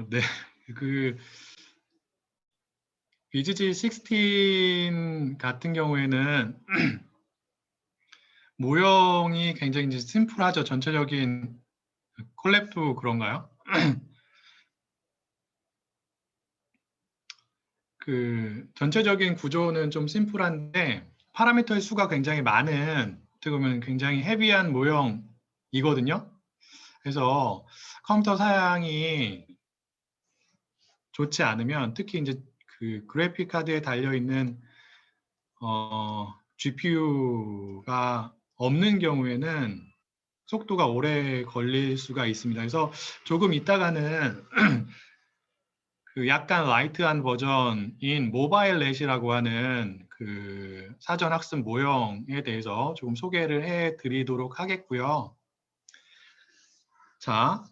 네. 그 BGG 16 같은 경우에는 모형이 굉장히 이제 심플하죠. 전체적인 콜랩도 그런가요? 그 전체적인 구조는 좀 심플한데 파라미터의 수가 굉장히 많은, 어떻게 보면 굉장히 헤비한 모형이거든요. 그래서 컴퓨터 사양이 좋지 않으면, 특히 이제 그 그래픽 카드에 달려 있는 GPU가 없는 경우에는 속도가 오래 걸릴 수가 있습니다. 그래서 조금 있다가는 그 약간 라이트한 버전인 모바일 넷이라고 하는 그 사전 학습 모형에 대해서 조금 소개를 해 드리도록 하겠고요. 자,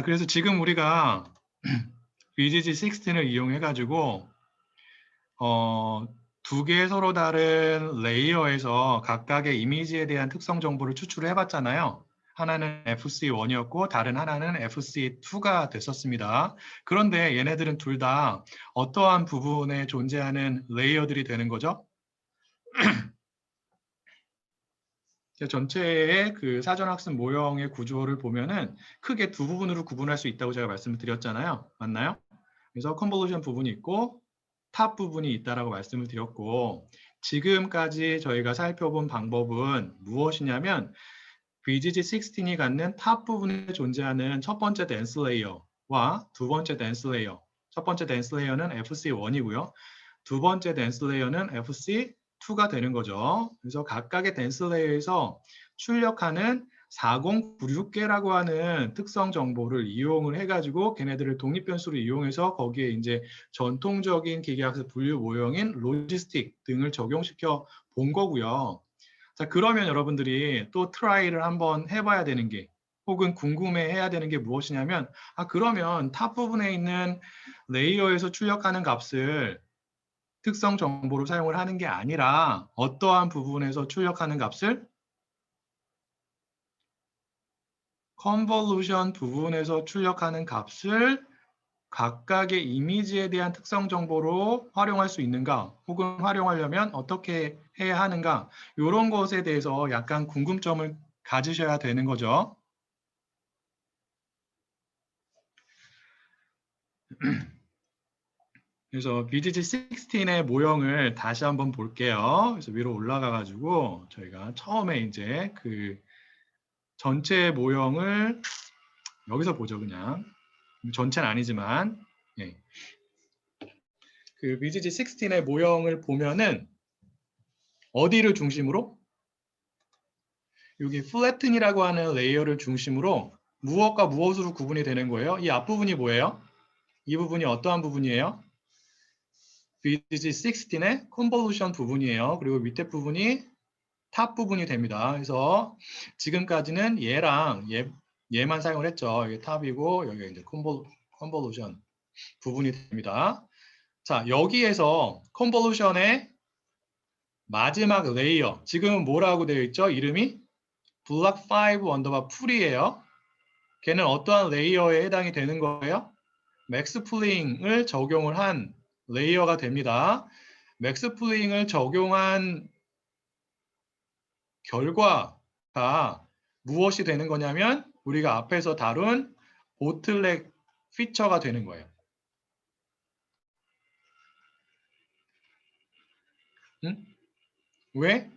그래서 지금 우리가 BGG 16을 이용해 가지고 두 개의 서로 다른 레이어에서 각각의 이미지에 대한 특성 정보를 추출을 해봤잖아요. 하나는 FC1이었고 다른 하나는 FC2가 됐었습니다. 그런데 얘네들은 둘 다 어떠한 부분에 존재하는 레이어들이 되는 거죠? 전체의 그 사전학습 모형의 구조를 보면은 크게 두 부분으로 구분할 수 있다고 제가 말씀을 드렸잖아요. 맞나요? 그래서 컨볼루션 부분이 있고 탑 부분이 있다라고 말씀을 드렸고, 지금까지 저희가 살펴본 방법은 무엇이냐면 BGG 16이 갖는 탑 부분에 존재하는 첫 번째 댄스 레이어와 두 번째 댄스 레이어, 첫 번째 댄스 레이어는 FC1이고요. 두 번째 댄스 레이어는 FC2가 되는 거죠. 그래서 각각의 댄스 레이어에서 출력하는 4096개라고 하는 특성 정보를 이용을 해가지고 걔네들을 독립변수로 이용해서 거기에 이제 전통적인 기계학습 분류 모형인 로지스틱 등을 적용시켜 본 거고요. 자, 그러면 여러분들이 또 트라이를 한번 해봐야 되는 게, 혹은 궁금해 해야 되는 게 무엇이냐면, 그러면 탑 부분에 있는 레이어에서 출력하는 값을 특성 정보로 사용을 하는 게 아니라 어떠한 부분에서 출력하는 값을 컨볼루션 부분에서 출력하는 값을 각각의 이미지에 대한 특성 정보로 활용할 수 있는가, 혹은 활용하려면 어떻게 해야 하는가, 이런 것에 대해서 약간 궁금점을 가지셔야 되는 거죠. 그래서 BGG 16의 모형을 다시 한번 볼게요. 그래서 위로 올라가 가지고 저희가 처음에 이제 그 전체 모형을 여기서 보죠. 그냥 전체는 아니지만, 예. 그 BGG 16의 모형을 보면은 어디를 중심으로? 여기 플래튼이라고 하는 레이어를 중심으로 무엇과 무엇으로 구분이 되는 거예요? 이 앞부분이 뭐예요? 이 부분이 어떠한 부분이에요? BGG 16의 컨볼루션 부분이에요. 그리고 밑에 부분이 탑 부분이 됩니다. 그래서 지금까지는 얘만 사용을 했죠. 여기 탑이고 여기 이제 컨볼루션 부분이 됩니다. 자, 여기에서 컨볼루션의 마지막 레이어, 지금 뭐라고 되어 있죠? 이름이 블락 5 언더바 풀이에요. 걔는 어떠한 레이어에 해당이 되는 거예요? 맥스 풀링을 적용을 한 레이어가 됩니다. 맥스 풀링을 적용한 결과가 무엇이 되는 거냐면 우리가 앞에서 다룬 보틀넥 피처가 되는 거예요. 왜?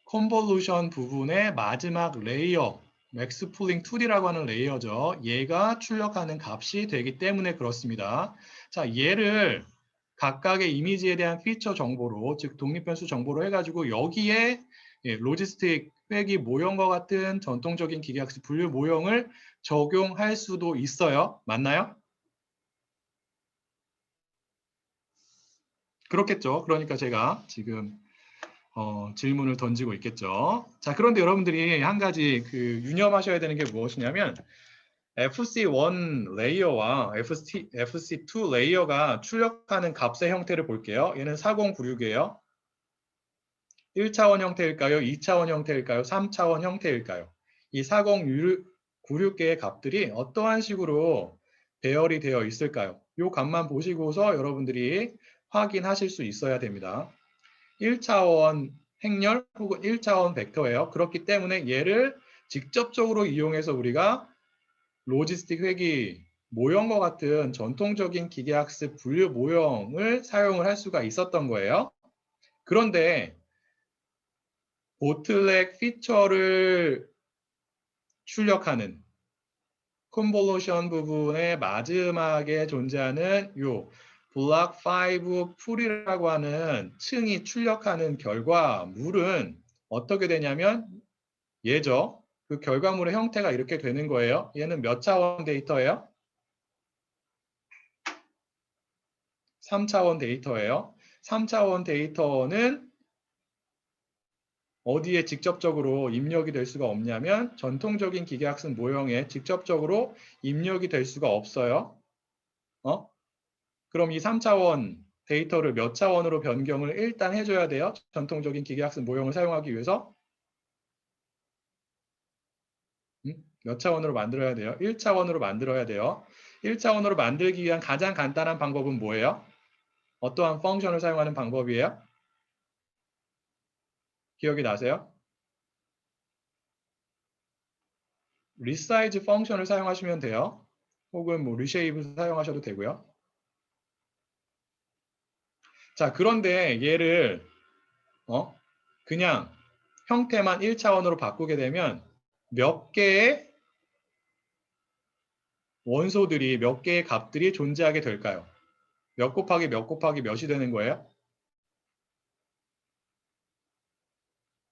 컨볼루션 부분의 마지막 레이어, 맥스 풀링 툴이라고 하는 레이어죠. 얘가 출력하는 값이 되기 때문에 그렇습니다. 자, 얘를 각각의 이미지에 대한 피처 정보로, 즉 독립변수 정보로 해가지고 여기에 로지스틱 회귀 모형과 같은 전통적인 기계학습 분류 모형을 적용할 수도 있어요. 맞나요? 그렇겠죠. 그러니까 제가 지금 질문을 던지고 있겠죠. 자, 그런데 여러분들이 한 가지 그 유념하셔야 되는 게 무엇이냐면 FC1 레이어와 FC2 레이어가 출력하는 값의 형태를 볼게요. 얘는 4096이에요. 1차원 형태일까요? 2차원 형태일까요? 3차원 형태일까요? 이 4096개의 값들이 어떠한 식으로 배열이 되어 있을까요? 이 값만 보시고서 여러분들이 확인하실 수 있어야 됩니다. 1차원 행렬 혹은 1차원 벡터예요. 그렇기 때문에 얘를 직접적으로 이용해서 우리가 로지스틱 회귀 모형과 같은 전통적인 기계학습 분류 모형을 사용을 할 수가 있었던 거예요. 그런데 보틀렉 피처를 출력하는 컨볼루션 부분의 마지막에 존재하는 요 블록 5 풀이라고 하는 층이 출력하는 결과물은 어떻게 되냐면 얘죠. 그 결과물의 형태가 이렇게 되는 거예요. 얘는 몇 차원 데이터예요? 3차원 데이터예요. 3차원 데이터는 어디에 직접적으로 입력이 될 수가 없냐면 전통적인 기계학습 모형에 직접적으로 입력이 될 수가 없어요. 그럼 이 3차원 데이터를 몇 차원으로 변경을 일단 해줘야 돼요. 전통적인 기계학습 모형을 사용하기 위해서. 몇 차원으로 만들어야 돼요? 1차원으로 만들어야 돼요. 1차원으로 만들기 위한 가장 간단한 방법은 뭐예요? 어떠한 펑션을 사용하는 방법이에요? 기억이 나세요? 리사이즈 펑션을 사용하시면 돼요. 혹은 뭐 리쉐이브 사용하셔도 되고요. 자, 그런데 얘를 그냥 형태만 1차원으로 바꾸게 되면 몇 개의 원소들이 몇 개의 값들이 존재하게 될까요? 몇 곱하기 몇 곱하기 몇이 되는 거예요?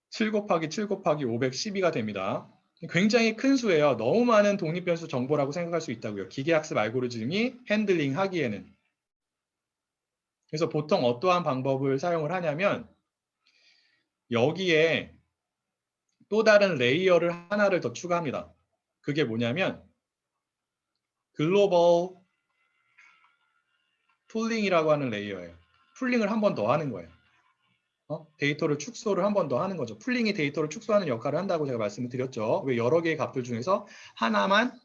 7 곱하기 7 곱하기 512가 됩니다. 굉장히 큰 수예요. 너무 많은 독립변수 정보라고 생각할 수 있다고요. 기계학습 알고리즘이 핸들링 하기에는. 그래서 보통 어떠한 방법을 사용을 하냐면 여기에 또 다른 레이어를 하나를 더 추가합니다. 그게 뭐냐면 글로벌 풀링이라고 하는 레이어예요. 풀링을 한 번 더 하는 거예요. 데이터를 축소를 한 번 더 하는 거죠. 풀링이 데이터를 축소하는 역할을 한다고 제가 말씀을 드렸죠. 왜 여러 개의 값들 중에서 하나만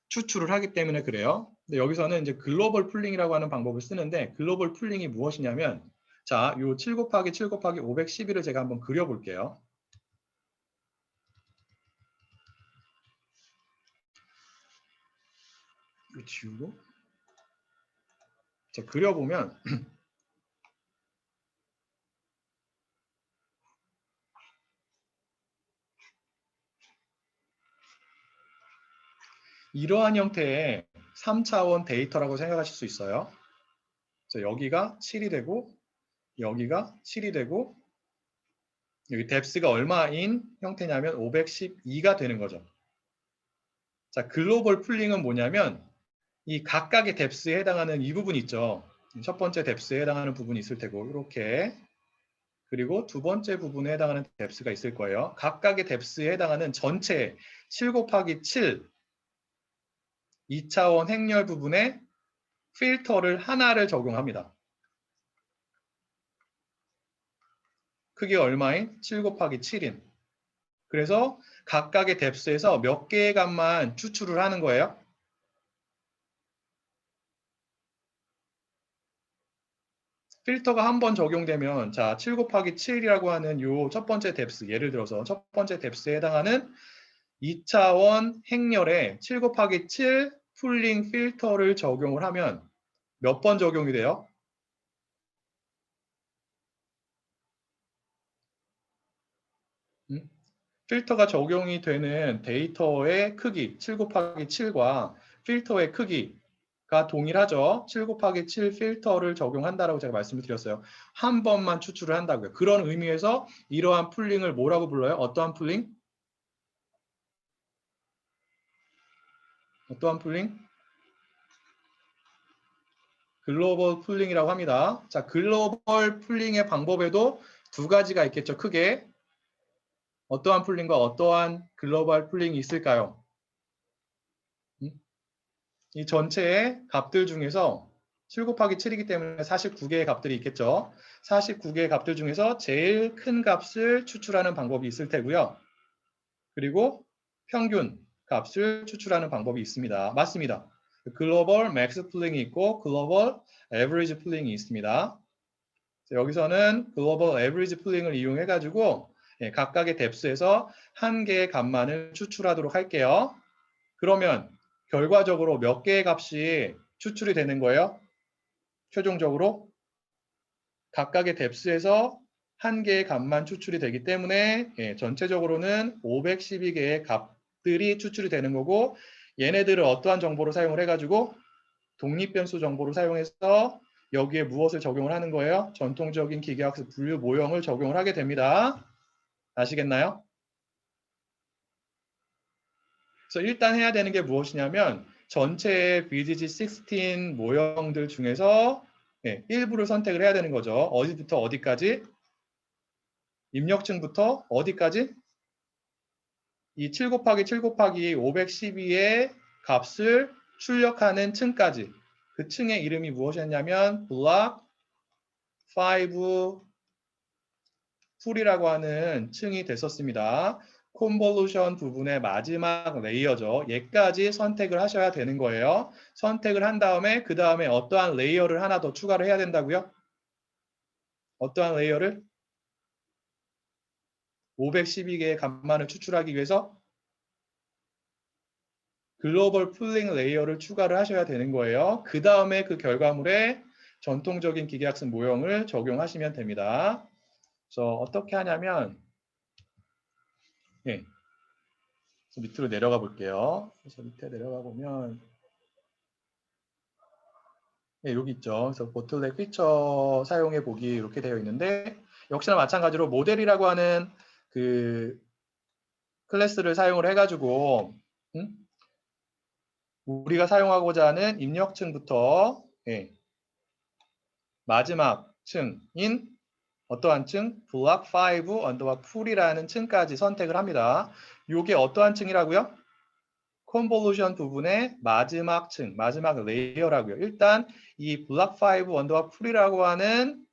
추출을 하기 때문에 그래요. 근데 여기서는 이제 글로벌 풀링이라고 하는 방법을 쓰는데 글로벌 풀링이 무엇이냐면 자, 요 7 곱하기 7 곱하기 512를 제가 한번 그려볼게요. 이거 지우고 자, 그려보면 이러한 형태의 3차원 데이터라고 생각하실 수 있어요. 그래서 여기가 7이 되고 여기가 7이 되고 여기 뎁스가 얼마인 형태냐면 512가 되는 거죠. 자, 글로벌 풀링은 뭐냐면 이 각각의 뎁스에 해당하는 이 부분 있죠. 첫 번째 뎁스에 해당하는 부분이 있을 테고 이렇게 그리고 두 번째 부분에 해당하는 뎁스가 있을 거예요. 각각의 뎁스에 해당하는 전체 7 곱하기 7 2차원 행렬 부분에 필터를 하나를 적용합니다. 크기 얼마인? 7 곱하기 7인. 그래서 각각의 뎁스에서 몇 개의 값만 추출을 하는 거예요. 필터가 한 번 적용되면 자, 7 곱하기 7이라고 하는 요 첫 번째 뎁스, 예를 들어서 첫 번째 뎁스에 해당하는 2차원 행렬에 7 곱하기 7 풀링 필터를 적용을 하면 몇 번 적용이 돼요? 필터가 적용이 되는 데이터의 크기 7 곱하기 7과 필터의 크기가 동일하죠. 7 곱하기 7 필터를 적용한다라고 제가 말씀을 드렸어요. 한 번만 추출을 한다고요. 그런 의미에서 이러한 풀링을 뭐라고 불러요? 어떠한 풀링? 어떠한 풀링? 글로벌 풀링이라고 합니다. 자, 글로벌 풀링의 방법에도 두 가지가 있겠죠. 크게. 어떠한 풀링과 어떠한 글로벌 풀링이 있을까요? 이 전체의 값들 중에서 7 곱하기 7이기 때문에 49개의 값들이 있겠죠. 49개의 값들 중에서 제일 큰 값을 추출하는 방법이 있을 테고요. 그리고 평균 값을 추출하는 방법이 있습니다. 맞습니다. 글로벌 맥스 풀링이 있고 글로벌 에버리지 풀링이 있습니다. 여기서는 글로벌 에버리지 풀링을 이용해 가지고 각각의 뎁스에서 한 개의 값만을 추출하도록 할게요. 그러면 결과적으로 몇 개의 값이 추출이 되는 거예요? 최종적으로 각각의 뎁스에서 한 개의 값만 추출이 되기 때문에 전체적으로는 512개의 값들이 추출이 되는 거고, 얘네들을 어떠한 정보로 사용을 해가지고 독립변수 정보로 사용해서 여기에 무엇을 적용을 하는 거예요? 전통적인 기계학습 분류 모형을 적용을 하게 됩니다. 아시겠나요? 그래서 일단 해야 되는 게 무엇이냐면 전체의 BDG16 모형들 중에서 일부를 선택을 해야 되는 거죠. 어디부터 어디까지? 입력층부터 어디까지? 이 7 곱하기 7 곱하기 512의 값을 출력하는 층까지. 그 층의 이름이 무엇이었냐면 block 5 풀이라고 하는 층이 됐었습니다. 컨볼루션 부분의 마지막 레이어죠. 얘까지 선택을 하셔야 되는 거예요. 선택을 한 다음에 그 다음에 어떠한 레이어를 하나 더 추가를 해야 된다고요? 어떠한 레이어를? 512개의 값만을 추출하기 위해서 글로벌 풀링 레이어를 추가를 하셔야 되는 거예요. 그 다음에 그 결과물에 전통적인 기계학습 모형을 적용하시면 됩니다. 그래서 어떻게 하냐면 그래서 밑으로 내려가 볼게요. 그래서 밑에 내려가 보면 여기 있죠. 그래서 보틀넥 피처 사용해 보기 이렇게 되어 있는데, 역시나 마찬가지로 모델이라고 하는 그 클래스를 사용을 해가지고 우리가 사용하고자 하는 입력층부터 마지막 층인 어떠한 층? block 5 언더바 풀이라는 층까지 선택을 합니다. 이게 어떠한 층이라고요? 컨볼루션 부분의 마지막 층, 마지막 레이어라고요. 일단 이 block 5 언더바 풀이라고 하는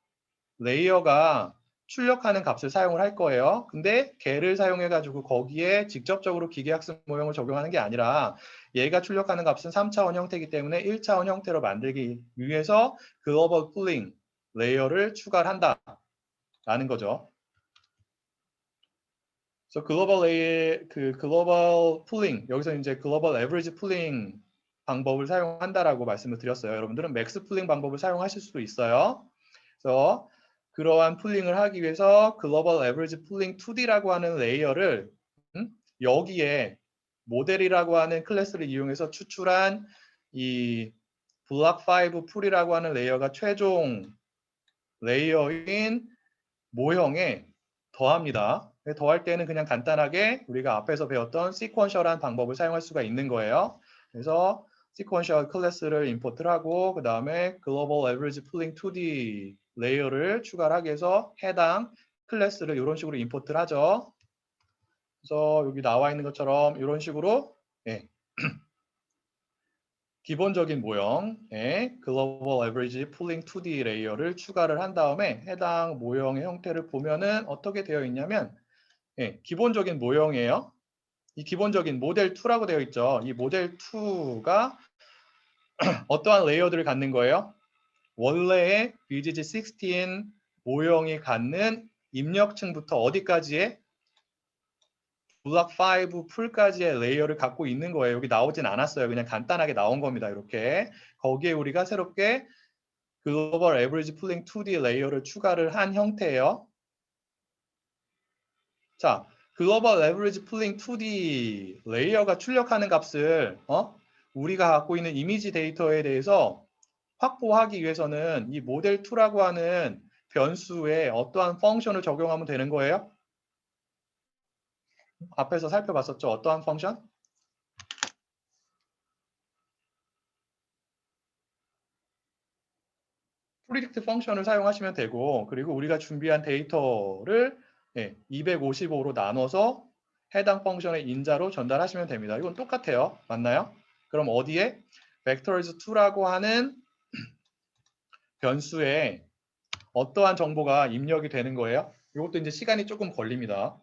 레이어가 출력하는 값을 사용을 할 거예요. 근데 걔를 사용해 가지고 거기에 직접적으로 기계학습 모형을 적용하는 게 아니라 얘가 출력하는 값은 3차원 형태이기 때문에 1차원 형태로 만들기 위해서 글로벌 풀링 레이어를 추가를 한다라는 거죠. 그래서 글로벌 풀링, 여기서 이제 글로벌 에버리지 풀링 방법을 사용한다라고 말씀을 드렸어요. 여러분들은 맥스 풀링 방법을 사용하실 수도 있어요. 그래서 그러한 풀링을 하기 위해서 글로벌 에버리지 풀링 2D라고 하는 레이어를 여기에 모델이라고 하는 클래스를 이용해서 추출한 이 블록 5 풀이라고 하는 레이어가 최종 레이어인 모형에 더합니다. 더할 때는 그냥 간단하게 우리가 앞에서 배웠던 시퀀셜한 방법을 사용할 수가 있는 거예요. 그래서 시퀀셜 클래스를 임포트를 하고 그 다음에 글로벌 에버리지 풀링 2D 레이어를 추가를 하기 위해서 해당 클래스를 이런 식으로 임포트를 하죠. 그래서 여기 나와 있는 것처럼 이런 식으로 기본적인 모형에 글로벌 에버리지 풀링 2D 레이어를 추가를 한 다음에 해당 모형의 형태를 보면은 어떻게 되어 있냐면 기본적인 모형이에요. 이 기본적인 모델 2라고 되어 있죠. 이 모델 2가 어떠한 레이어들을 갖는 거예요? 원래의 BGG16 모형이 갖는 입력층부터 어디까지의 블록 5 풀까지의 레이어를 갖고 있는 거예요. 여기 나오진 않았어요. 그냥 간단하게 나온 겁니다. 이렇게. 거기에 우리가 새롭게 글로벌 에버리지 풀링 2D 레이어를 추가를 한 형태예요. 자, 글로벌 에버리지 풀링 2D 레이어가 출력하는 값을 우리가 갖고 있는 이미지 데이터에 대해서 확보하기 위해서는 이 모델 2라고 하는 변수에 어떠한 펑션을 적용하면 되는 거예요? 앞에서 살펴봤었죠. 어떠한 펑션? 프리딕트 펑션을 사용하시면 되고, 그리고 우리가 준비한 데이터를 255로 나눠서 해당 펑션의 인자로 전달하시면 됩니다. 이건 똑같아요. 맞나요? 그럼 어디에? vectors2라고 하는 변수에 어떠한 정보가 입력이 되는 거예요? 이것도 이제 시간이 조금 걸립니다.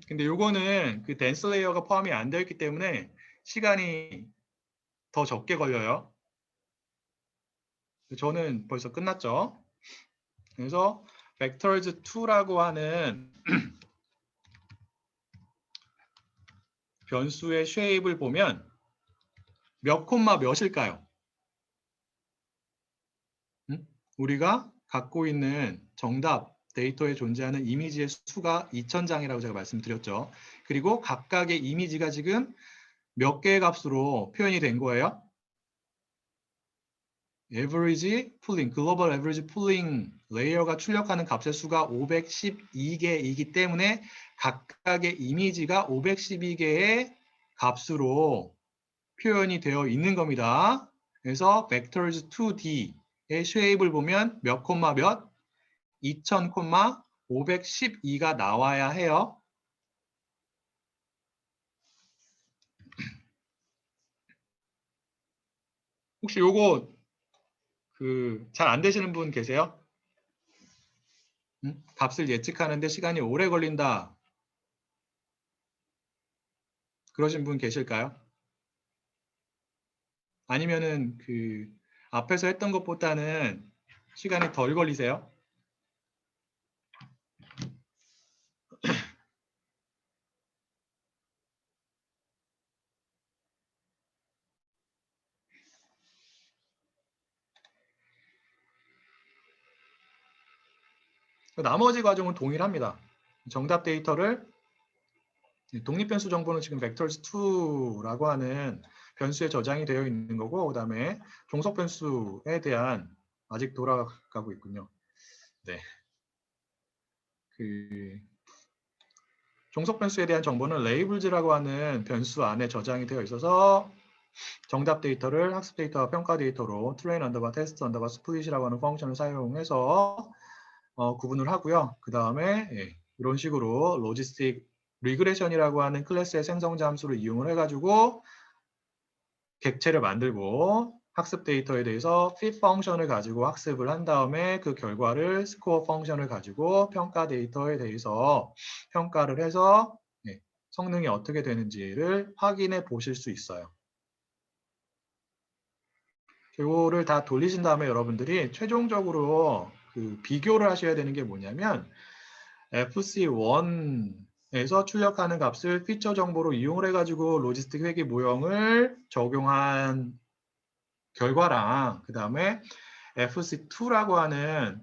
근데 요거는 그 댄스 레이어가 포함이 안 되어 있기 때문에 시간이 더 적게 걸려요. 저는 벌써 끝났죠. 그래서 vectors 2라고 하는 변수의 쉐입을 보면 몇 콤마 몇일까요? 우리가 갖고 있는 정답 데이터에 존재하는 이미지의 수가 2000장이라고 제가 말씀드렸죠. 그리고 각각의 이미지가 지금 몇 개의 값으로 표현이 된 거예요? average pooling, 글로벌 average pooling 레이어가 출력하는 값의 수가 512개이기 때문에 각각의 이미지가 512개의 값으로 표현이 되어 있는 겁니다. 그래서 vectors 2D의 쉐입을 보면 몇 콤마 몇? 2000, 512가 나와야 해요. 혹시 요거 잘 안 되시는 분 계세요? 값을 예측하는데 시간이 오래 걸린다. 그러신 분 계실까요? 아니면은 앞에서 했던 것보다는 시간이 덜 걸리세요? 나머지 과정은 동일합니다. 정답 데이터를 독립변수 정보는 지금 vectors2라고 하는 변수에 저장이 되어 있는 거고, 그 다음에 종속 변수에 대한 아직 돌아가고 있군요. 네. 종속 변수에 대한 정보는 labels라고 하는 변수 안에 저장이 되어 있어서 정답 데이터를 학습 데이터와 평가 데이터로 train underbar test underbar split이라고 하는 펑션을 사용해서 구분을 하고요. 그 다음에 이런 식으로 로지스틱 리그레션이라고 하는 클래스의 생성자 함수를 이용을 해가지고 객체를 만들고 학습 데이터에 대해서 fit 펑션을 가지고 학습을 한 다음에 그 결과를 score 펑션을 가지고 평가 데이터에 대해서 평가를 해서 성능이 어떻게 되는지를 확인해 보실 수 있어요. 이거를 다 돌리신 다음에 여러분들이 최종적으로 비교를 하셔야 되는 게 뭐냐면 FC1에서 출력하는 값을 피처 정보로 이용을 해가지고 로지스틱 회귀 모형을 적용한 결과랑 그 다음에 FC2라고 하는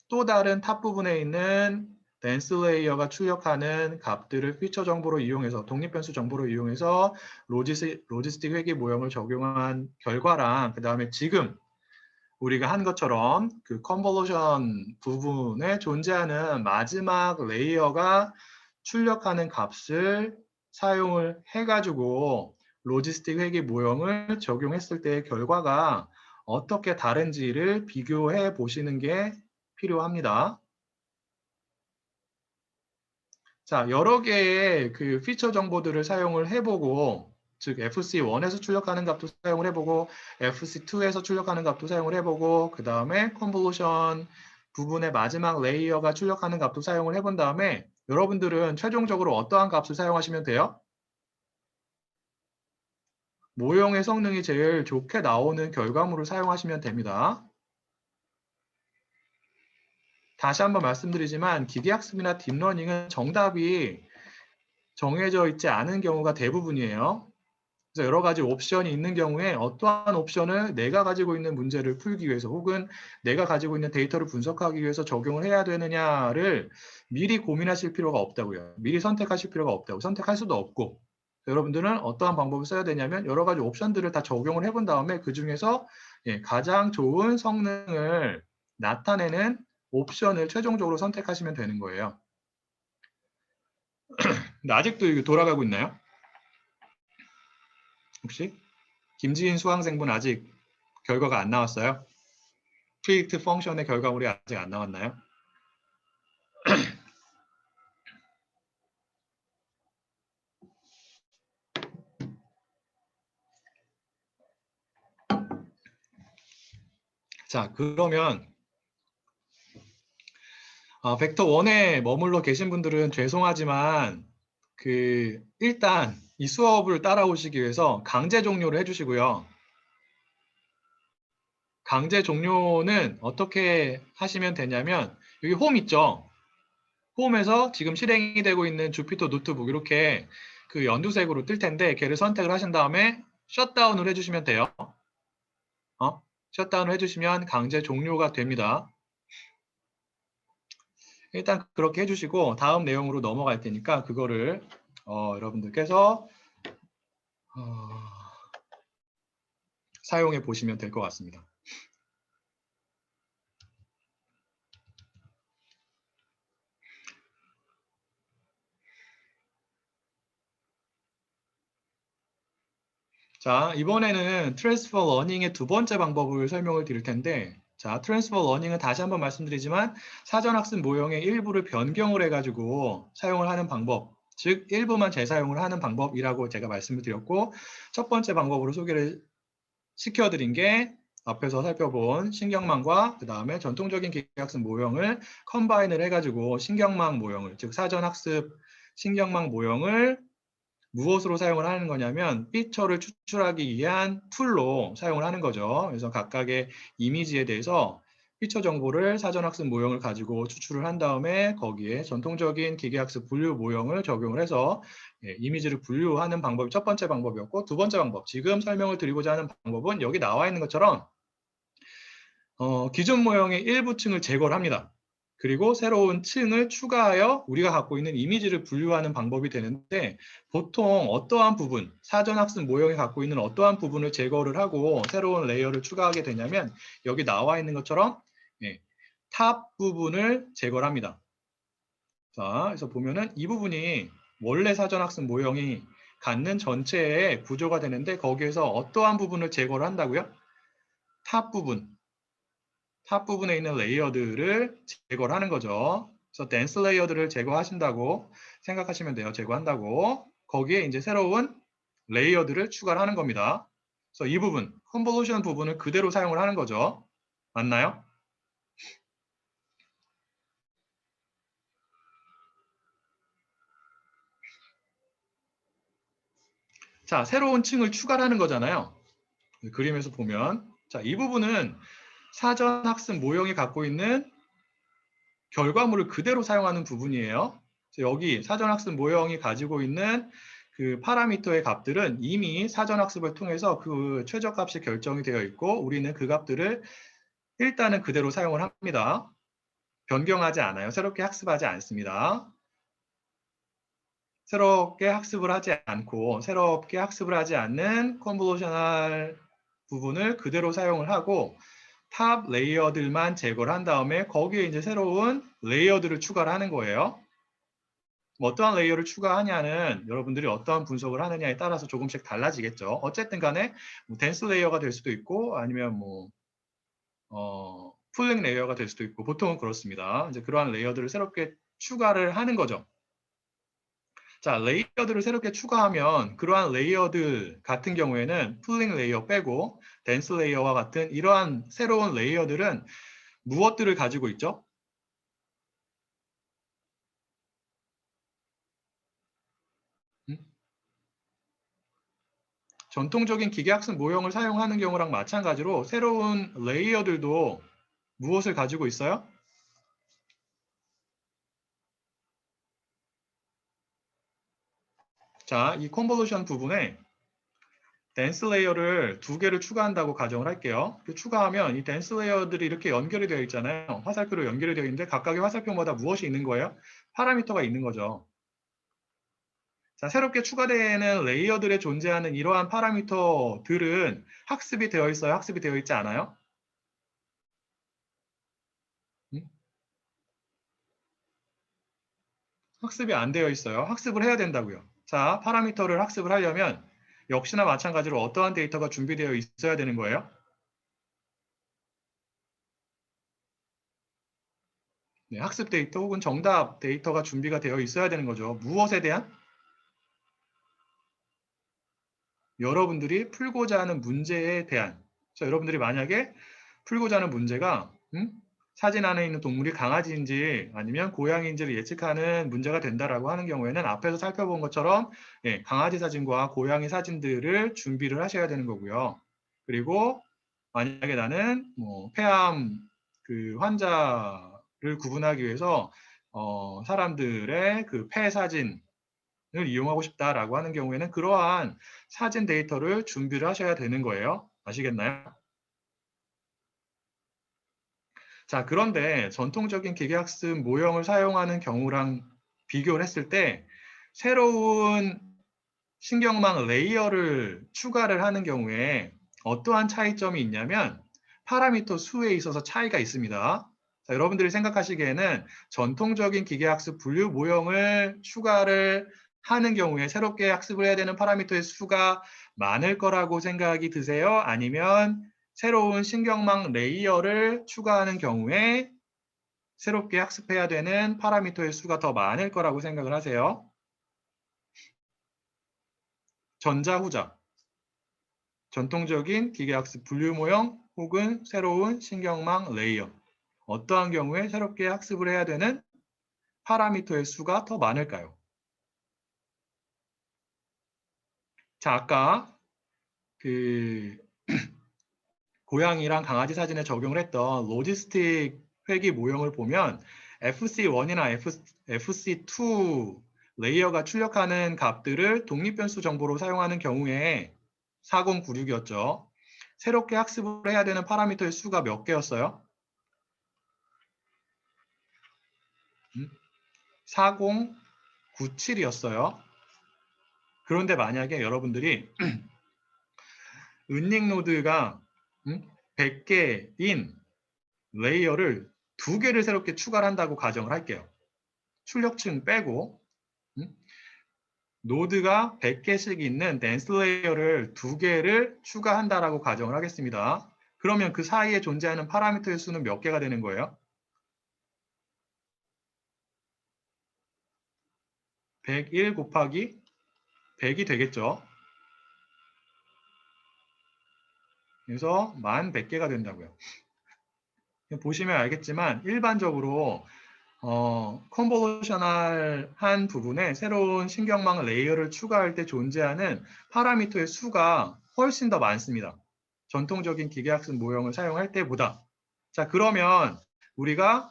또 다른 탑 부분에 있는 댄스 레이어가 출력하는 값들을 피처 정보로 이용해서 독립변수 정보로 이용해서 로지스틱 회귀 모형을 적용한 결과랑 그 다음에 지금 우리가 한 것처럼 그 컨볼루션 부분에 존재하는 마지막 레이어가 출력하는 값을 사용을 해가지고 로지스틱 회귀 모형을 적용했을 때의 결과가 어떻게 다른지를 비교해 보시는 게 필요합니다. 자, 여러 개의 피처 정보들을 사용을 해보고, 즉 FC1에서 출력하는 값도 사용을 해보고, FC2에서 출력하는 값도 사용을 해보고, 그 다음에 컨볼루션 부분의 마지막 레이어가 출력하는 값도 사용을 해본 다음에 여러분들은 최종적으로 어떠한 값을 사용하시면 돼요? 모형의 성능이 제일 좋게 나오는 결과물을 사용하시면 됩니다. 다시 한번 말씀드리지만 기계학습이나 딥러닝은 정답이 정해져 있지 않은 경우가 대부분이에요. 그래서 여러 가지 옵션이 있는 경우에 어떠한 옵션을 내가 가지고 있는 문제를 풀기 위해서 혹은 내가 가지고 있는 데이터를 분석하기 위해서 적용을 해야 되느냐를 미리 고민하실 필요가 없다고요. 미리 선택하실 필요가 없다고. 선택할 수도 없고 여러분들은 어떠한 방법을 써야 되냐면 여러 가지 옵션들을 다 적용을 해본 다음에 그 중에서 가장 좋은 성능을 나타내는 옵션을 최종적으로 선택하시면 되는 거예요. 근데 아직도 이거 돌아가고 있나요? 혹시? 김지인 수강생분 아직 결과가 안 나왔어요? 프리딕트 펑션의 결과물이 아직 안 나왔나요? 자, 그러면 벡터 1에 머물러 계신 분들은 죄송하지만 일단 이 수업을 따라오시기 위해서 강제 종료를 해주시고요. 강제 종료는 어떻게 하시면 되냐면 여기 홈 있죠? 홈에서 지금 실행이 되고 있는 주피터 노트북 이렇게 그 연두색으로 뜰 텐데 걔를 선택을 하신 다음에 셧다운을 해주시면 돼요. 셧다운을 해주시면 강제 종료가 됩니다. 일단 그렇게 해주시고 다음 내용으로 넘어갈 테니까 그거를 여러분들께서 사용해 보시면 될 것 같습니다. 자, 이번에는 트랜스퍼 러닝의 두 번째 방법을 설명을 드릴 텐데, 자, 트랜스퍼 러닝은 다시 한번 말씀드리지만 사전학습 모형의 일부를 변경을 해가지고 사용을 하는 방법, 즉 일부만 재사용을 하는 방법이라고 제가 말씀을 드렸고, 첫 번째 방법으로 소개를 시켜드린 게 앞에서 살펴본 신경망과 그 다음에 전통적인 기계학습 모형을 컴바인을 해가지고 신경망 모형을, 즉 사전학습 신경망 모형을 무엇으로 사용을 하는 거냐면 피처를 추출하기 위한 툴로 사용을 하는 거죠. 그래서 각각의 이미지에 대해서 피처 정보를 사전학습 모형을 가지고 추출을 한 다음에 거기에 전통적인 기계학습 분류 모형을 적용을 해서 이미지를 분류하는 방법이 첫 번째 방법이었고, 두 번째 방법, 지금 설명을 드리고자 하는 방법은 여기 나와 있는 것처럼 기존 모형의 일부 층을 제거를 합니다. 그리고 새로운 층을 추가하여 우리가 갖고 있는 이미지를 분류하는 방법이 되는데, 보통 어떠한 부분, 사전학습 모형이 갖고 있는 어떠한 부분을 제거를 하고 새로운 레이어를 추가하게 되냐면 여기 나와 있는 것처럼 탑 부분을 제거를 합니다. 자, 그래서 보면은 이 부분이 원래 사전학습 모형이 갖는 전체의 구조가 되는데 거기에서 어떠한 부분을 제거를 한다고요? 탑 부분. 탑 부분에 있는 레이어들을 제거를 하는 거죠. 그래서 댄스 레이어들을 제거하신다고 생각하시면 돼요. 제거한다고. 거기에 이제 새로운 레이어들을 추가를 하는 겁니다. 그래서 이 부분, 컨볼루션 부분을 그대로 사용을 하는 거죠. 맞나요? 자, 새로운 층을 추가를 하는 거잖아요. 그림에서 보면. 자, 이 부분은 사전 학습 모형이 갖고 있는 결과물을 그대로 사용하는 부분이에요. 여기 사전학습 모형이 가지고 있는 그 파라미터의 값들은 이미 사전학습을 통해서 그 최저값이 결정이 되어 있고 우리는 그 값들을 일단은 그대로 사용을 합니다. 변경하지 않아요. 새롭게 학습하지 않습니다. 새롭게 학습을 하지 않고 새롭게 학습을 하지 않는 컨볼루셔널 부분을 그대로 사용을 하고 탑 레이어들만 제거를 한 다음에 거기에 이제 새로운 레이어들을 추가를 하는 거예요. 어떠한 레이어를 추가하냐는 여러분들이 어떠한 분석을 하느냐에 따라서 조금씩 달라지겠죠. 어쨌든 간에 뭐 댄스 레이어가 될 수도 있고 아니면 뭐 풀링 레이어가 될 수도 있고 보통은 그렇습니다. 이제 그러한 레이어들을 새롭게 추가를 하는 거죠. 자, 레이어들을 새롭게 추가하면 그러한 레이어들 같은 경우에는 풀링 레이어 빼고 댄스 레이어와 같은 이러한 새로운 레이어들은 무엇들을 가지고 있죠? 전통적인 기계학습 모형을 사용하는 경우랑 마찬가지로 새로운 레이어들도 무엇을 가지고 있어요? 자, 이 컨볼루션 부분에 댄스 레이어를 두 개를 추가한다고 가정을 할게요. 추가하면 이 댄스 레이어들이 이렇게 연결이 되어 있잖아요. 화살표로 연결이 되어 있는데 각각의 화살표마다 무엇이 있는 거예요? 파라미터가 있는 거죠. 자, 새롭게 추가되는 레이어들에 존재하는 이러한 파라미터들은 학습이 되어 있어요? 학습이 되어 있지 않아요? 학습이 안 되어 있어요. 학습을 해야 된다고요. 자, 파라미터를 학습을 하려면 역시나 마찬가지로 어떠한 데이터가 준비되어 있어야 되는 거예요? 네, 학습 데이터 혹은 정답 데이터가 준비가 되어 있어야 되는 거죠. 무엇에 대한? 여러분들이 풀고자 하는 문제에 대한. 자, 여러분들이 만약에 풀고자 하는 문제가 사진 안에 있는 동물이 강아지인지 아니면 고양이인지를 예측하는 문제가 된다라고 하는 경우에는 앞에서 살펴본 것처럼 강아지 사진과 고양이 사진들을 준비를 하셔야 되는 거고요. 그리고 만약에 나는 폐암 그 환자를 구분하기 위해서 사람들의 그 폐 사진을 이용하고 싶다라고 하는 경우에는 그러한 사진 데이터를 준비를 하셔야 되는 거예요. 아시겠나요? 자, 그런데 전통적인 기계학습 모형을 사용하는 경우랑 비교를 했을 때 새로운 신경망 레이어를 추가를 하는 경우에 어떠한 차이점이 있냐면 파라미터 수에 있어서 차이가 있습니다. 자, 여러분들이 생각하시기에는 전통적인 기계학습 분류 모형을 추가를 하는 경우에 새롭게 학습을 해야 되는 파라미터의 수가 많을 거라고 생각이 드세요? 아니면 새로운 신경망 레이어를 추가하는 경우에 새롭게 학습해야 되는 파라미터의 수가 더 많을 거라고 생각을 하세요? 전자, 후자. 전통적인 기계학습 분류 모형 혹은 새로운 신경망 레이어. 어떠한 경우에 새롭게 학습을 해야 되는 파라미터의 수가 더 많을까요? 자, 아까 그 고양이랑 강아지 사진에 적용을 했던 로지스틱 회귀 모형을 보면 FC1이나 FC2 레이어가 출력하는 값들을 독립변수 정보로 사용하는 경우에 4096이었죠. 새롭게 학습을 해야 되는 파라미터의 수가 몇 개였어요? 4097이었어요. 그런데 만약에 여러분들이 은닉노드가 100개인 레이어를 2개를 새롭게 추가를 한다고 가정을 할게요. 출력층 빼고 노드가 100개씩 있는 댄스 레이어를 2개를 추가한다라고 가정을 하겠습니다. 그러면 그 사이에 존재하는 파라미터의 수는 몇 개가 되는 거예요? 101 곱하기 100이 되겠죠. 그래서 1100개가 된다고요. 보시면 알겠지만 일반적으로 컨볼루셔널한 부분에 새로운 신경망 레이어를 추가할 때 존재하는 파라미터의 수가 훨씬 더 많습니다. 전통적인 기계학습 모형을 사용할 때보다. 자, 그러면 우리가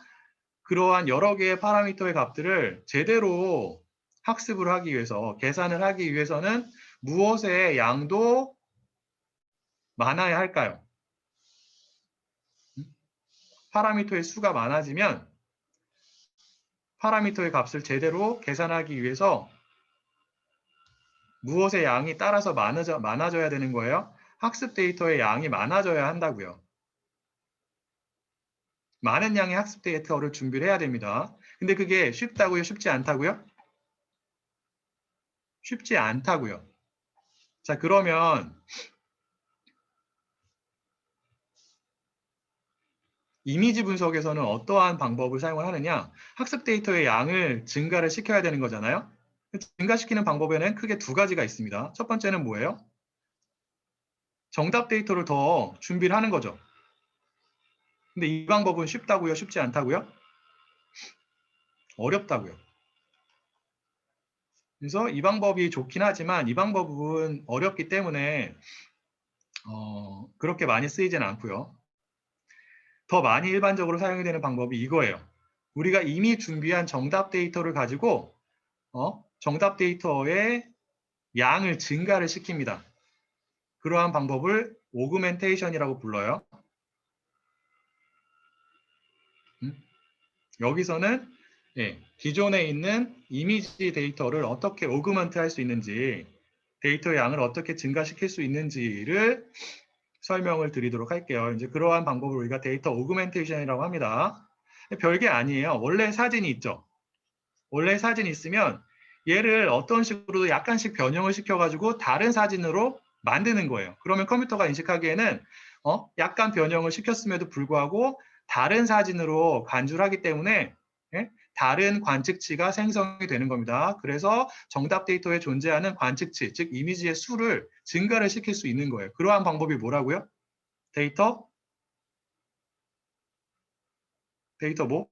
그러한 여러 개의 파라미터의 값들을 제대로 학습을 하기 위해서, 계산을 하기 위해서는 무엇의 양도 많아야 할까요? 파라미터의 수가 많아지면 파라미터의 값을 제대로 계산하기 위해서 무엇의 양이 따라서 많아져야 되는 거예요? 학습 데이터의 양이 많아져야 한다고요. 많은 양의 학습 데이터를 준비를 해야 됩니다. 근데 그게 쉽다고요? 쉽지 않다고요? 쉽지 않다고요. 자, 그러면 이미지 분석에서는 어떠한 방법을 사용을 하느냐? 학습 데이터의 양을 증가를 시켜야 되는 거잖아요. 증가시키는 방법에는 크게 두 가지가 있습니다. 첫 번째는 뭐예요? 정답 데이터를 더 준비를 하는 거죠. 근데 이 방법은 쉽다고요? 쉽지 않다고요? 어렵다고요. 그래서 이 방법이 좋긴 하지만 이 방법은 어렵기 때문에 그렇게 많이 쓰이지는 않고요. 더 많이 일반적으로 사용이 되는 방법이 이거예요. 우리가 이미 준비한 정답 데이터를 가지고 정답 데이터의 양을 증가를 시킵니다. 그러한 방법을 오그멘테이션이라고 불러요. 여기서는 기존에 있는 이미지 데이터를 어떻게 오그먼트 할 수 있는지, 데이터의 양을 어떻게 증가시킬 수 있는지를 설명을 드리도록 할게요. 이제 그러한 방법을 우리가 데이터 오그멘테이션이라고 합니다. 별게 아니에요. 원래 사진이 있죠. 원래 사진이 있으면 얘를 어떤 식으로 약간씩 변형을 시켜가지고 다른 사진으로 만드는 거예요. 그러면 컴퓨터가 인식하기에는 약간 변형을 시켰음에도 불구하고 다른 사진으로 간주를 하기 때문에 다른 관측치가 생성이 되는 겁니다. 그래서 정답 데이터에 존재하는 관측치, 즉 이미지의 수를 증가를 시킬 수 있는 거예요. 그러한 방법이 뭐라고요? 데이터 데이터 뭐?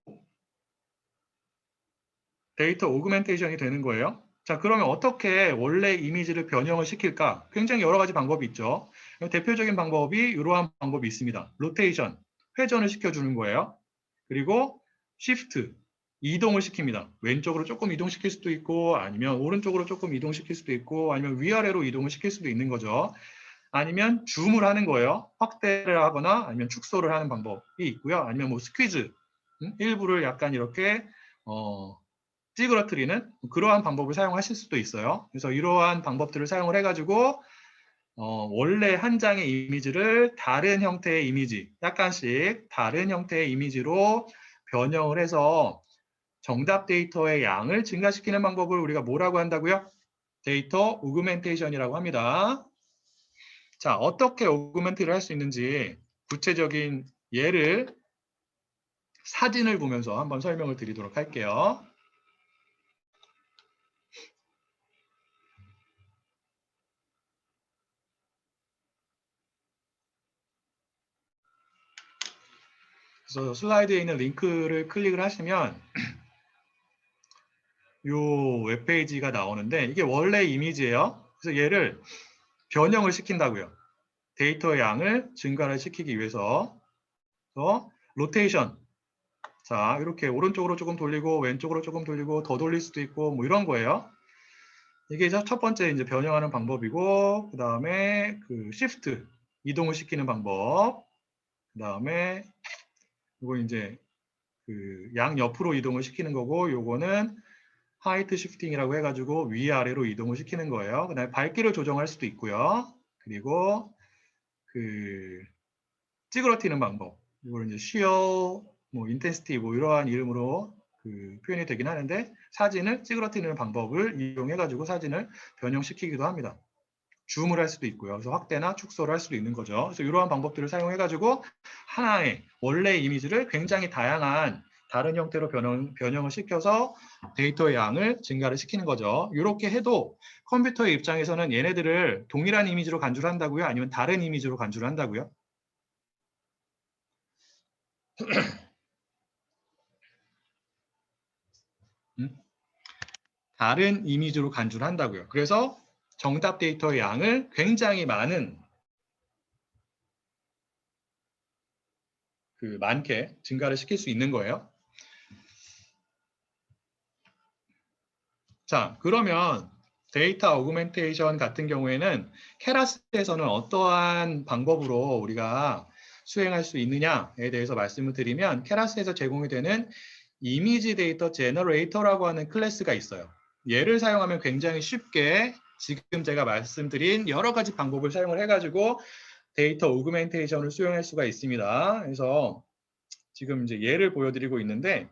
데이터 오그멘테이션이 되는 거예요. 자, 그러면 어떻게 원래 이미지를 변형을 시킬까? 굉장히 여러 가지 방법이 있죠. 대표적인 방법이 이러한 방법이 있습니다. 로테이션, 회전을 시켜주는 거예요. 그리고 시프트, 이동을 시킵니다. 왼쪽으로 조금 이동시킬 수도 있고, 아니면 오른쪽으로 조금 이동시킬 수도 있고, 아니면 위아래로 이동을 시킬 수도 있는 거죠. 아니면 줌을 하는 거예요. 확대를 하거나 아니면 축소를 하는 방법이 있고요. 아니면 뭐 스퀴즈, 일부를 약간 이렇게 찌그러뜨리는 그러한 방법을 사용하실 수도 있어요. 그래서 이러한 방법들을 사용을 해가지고 원래 한 장의 이미지를 다른 형태의 이미지, 약간씩 다른 형태의 이미지로 변형을 해서 정답 데이터의 양을 증가시키는 방법을 우리가 뭐라고 한다고요? 데이터 오그멘테이션이라고 합니다. 자, 어떻게 오그멘트를 할 수 있는지 구체적인 예를 사진을 보면서 한번 설명을 드리도록 할게요. 그래서 슬라이드에 있는 링크를 클릭을 하시면 이 웹페이지가 나오는데 이게 원래 이미지예요. 그래서 얘를 변형을 시킨다고요. 데이터의 양을 증가를 시키기 위해서. 그래서 로테이션. 자, 이렇게 오른쪽으로 조금 돌리고 왼쪽으로 조금 돌리고 더 돌릴 수도 있고 뭐 이런 거예요. 이게 첫 번째 이제 변형하는 방법이고, 그 다음에 그 시프트 이동을 시키는 방법. 그 다음에 이거 이제 그 양 옆으로 이동을 시키는 거고, 요거는 하이트 시프팅이라고 해가지고 위아래로 이동을 시키는 거예요. 그 다음에 밝기를 조정할 수도 있고요. 그리고 그 찌그러뜨리는 방법. 이걸 이제 쉬어, 뭐 인텐시티 뭐 이러한 이름으로 그 표현이 되긴 하는데 사진을 찌그러뜨리는 방법을 이용해가지고 사진을 변형시키기도 합니다. 줌을 할 수도 있고요. 그래서 확대나 축소를 할 수도 있는 거죠. 그래서 이러한 방법들을 사용해가지고 하나의 원래 이미지를 굉장히 다양한 다른 형태로 변형을 시켜서 데이터의 양을 증가를 시키는 거죠. 이렇게 해도 컴퓨터의 입장에서는 얘네들을 동일한 이미지로 간주를 한다고요? 아니면 다른 이미지로 간주를 한다고요? 다른 이미지로 간주를 한다고요. 그래서 정답 데이터의 양을 굉장히 많게 증가를 시킬 수 있는 거예요. 자, 그러면 데이터 오그멘테이션 같은 경우에는 케라스에서는 어떠한 방법으로 우리가 수행할 수 있느냐에 대해서 말씀을 드리면 케라스에서 제공이 되는 이미지 데이터 제너레이터라고 하는 클래스가 있어요. 얘를 사용하면 굉장히 쉽게 지금 제가 말씀드린 여러 가지 방법을 사용을 해가지고 데이터 오그멘테이션을 수행할 수가 있습니다. 그래서 지금 이제 예를 보여드리고 있는데,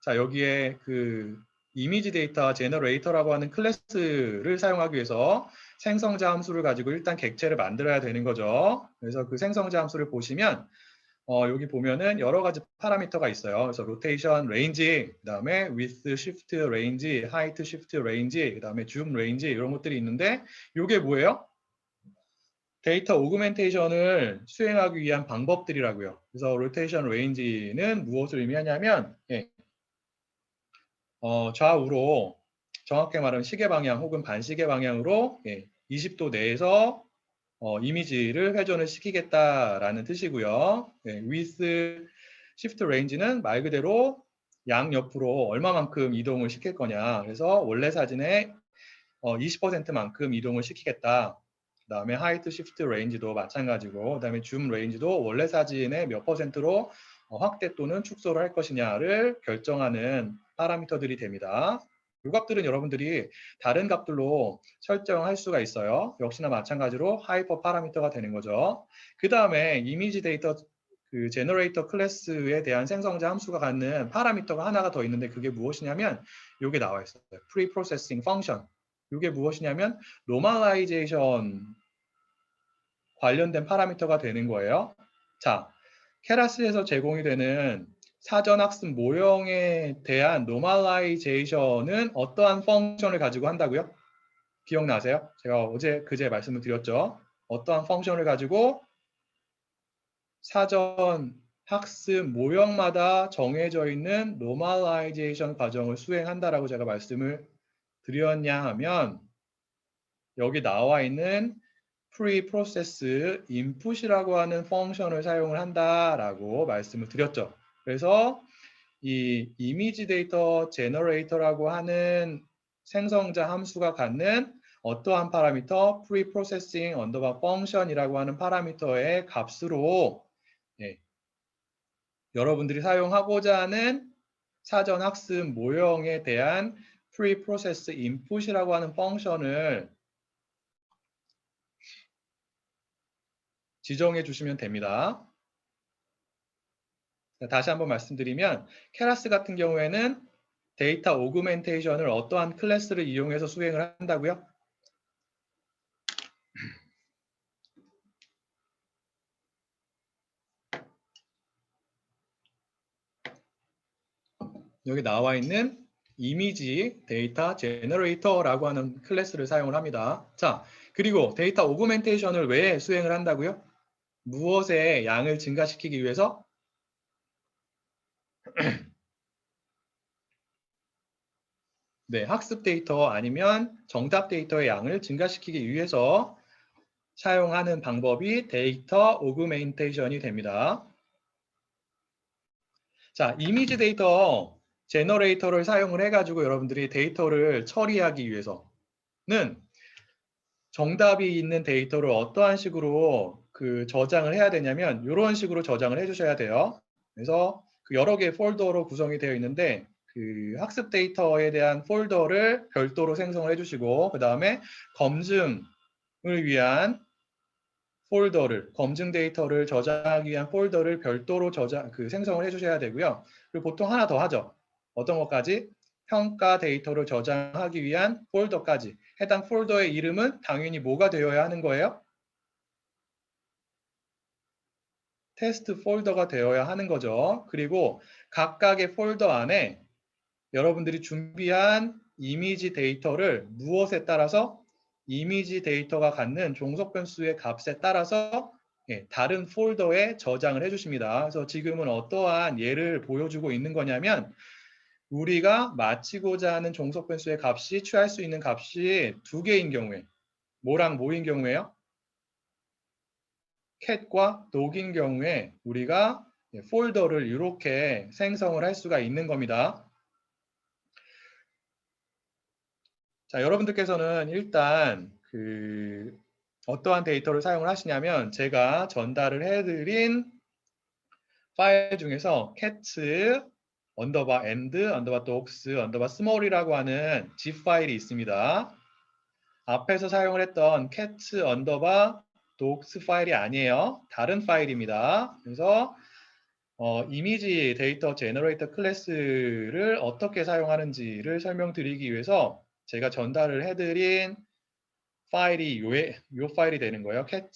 자, 여기에 그 이미지 데이터 제너레이터라고 하는 클래스를 사용하기 위해서 생성자 함수를 가지고 일단 객체를 만들어야 되는 거죠. 그래서 그 생성자 함수를 보시면 여기 보면은 여러 가지 파라미터가 있어요. 그래서 로테이션 레인지, 그다음에 width shift range, height shift range, 그다음에 zoom range 이런 것들이 있는데 이게 뭐예요? 데이터 오그멘테이션을 수행하기 위한 방법들이라고요. 그래서 로테이션 레인지는 무엇을 의미하냐면 좌우로 정확히 말하면 시계 방향 혹은 반시계 방향으로 20도 내에서 이미지를 회전을 시키겠다라는 뜻이고요. with shift range는 말 그대로 양옆으로 얼마만큼 이동을 시킬 거냐. 그래서 원래 사진의 20%만큼 이동을 시키겠다. 그 다음에 height shift range도 마찬가지고, 그 다음에 zoom range도 원래 사진의 몇 %로 확대 또는 축소를 할 것이냐를 결정하는 파라미터들이 됩니다. 이 값들은 여러분들이 다른 값들로 설정할 수가 있어요. 역시나 마찬가지로 하이퍼 파라미터가 되는 거죠. 그 다음에 이미지 데이터 그 제너레이터 클래스에 대한 생성자 함수가 갖는 파라미터가 하나가 더 있는데 그게 무엇이냐면 이게 나와 있어요. 프리프로세싱 펑션. 이게 무엇이냐면 노멀라이제이션 관련된 파라미터가 되는 거예요. 자, 케라스에서 제공이 되는 사전학습 모형에 대한 노멀라이제이션은 어떠한 펑션을 가지고 한다고요? 기억나세요? 제가 어제 그제 말씀을 드렸죠. 어떠한 펑션을 가지고 사전 학습 모형마다 정해져 있는 노멀라이제이션 과정을 수행한다라고 제가 말씀을 드렸냐 하면 여기 나와 있는 프리프로세스 인풋이라고 하는 펑션을 사용을 한다라고 말씀을 드렸죠. 그래서 이 이미지 데이터 제너레이터라고 하는 생성자 함수가 갖는 어떠한 파라미터 프리프로세싱 언더바 펑션이라고 하는 파라미터의 값으로 여러분들이 사용하고자 하는 사전 학습 모형에 대한 프리프로세스 인풋이라고 하는 펑션을 지정해 주시면 됩니다. 다시 한번 말씀드리면 케라스 같은 경우에는 데이터 오그멘테이션을 어떠한 클래스를 이용해서 수행을 한다고요? 여기 나와 있는 이미지 데이터 제너레이터라고 하는 클래스를 사용을 합니다. 자, 그리고 데이터 오그멘테이션을 왜 수행을 한다고요? 무엇의 양을 증가시키기 위해서? 네, 학습 데이터 아니면 정답 데이터의 양을 증가시키기 위해서 사용하는 방법이 데이터 오그멘테이션이 됩니다. 자, 이미지 데이터 제너레이터를 사용을 해가지고 여러분들이 데이터를 처리하기 위해서는 정답이 있는 데이터를 어떠한 식으로 저장을 해야 되냐면 이런 식으로 저장을 해주셔야 돼요. 그래서 여러 개의 폴더로 구성이 되어 있는데 학습 데이터에 대한 폴더를 별도로 생성을 해주시고 그 다음에 검증을 위한 폴더를 검증 데이터를 저장하기 위한 폴더를 별도로 생성을 해주셔야 되고요. 그리고 보통 하나 더 하죠. 어떤 것까지? 평가 데이터를 저장하기 위한 폴더까지. 해당 폴더의 이름은 당연히 뭐가 되어야 하는 거예요? 테스트 폴더가 되어야 하는 거죠. 그리고 각각의 폴더 안에 여러분들이 준비한 이미지 데이터를 무엇에 따라서 이미지 데이터가 갖는 종속 변수의 값에 따라서 다른 폴더에 저장을 해주십니다. 그래서 지금은 어떠한 예를 보여주고 있는 거냐면 우리가 맞히고자 하는 종속 변수의 값이 취할 수 있는 값이 두 개인 경우에 뭐랑 뭐인 경우에요? 캣과 독인 경우에 우리가 폴더를 이렇게 생성을 할 수가 있는 겁니다. 자, 여러분들께서는 일단 어떠한 데이터를 사용을 하시냐면 제가 전달을 해드린 파일 중에서 cat 언더바 and 언더바 dogs 언더바 small이라고 하는 zip 파일이 있습니다. 앞에서 사용을 했던 cat 언더바 dogs 파일이 아니에요. 다른 파일입니다. 그래서 이미지 데이터 제너레이터 클래스를 어떻게 사용하는지를 설명드리기 위해서 제가 전달을 해드린 파일이 요 파일이 되는 거예요. cat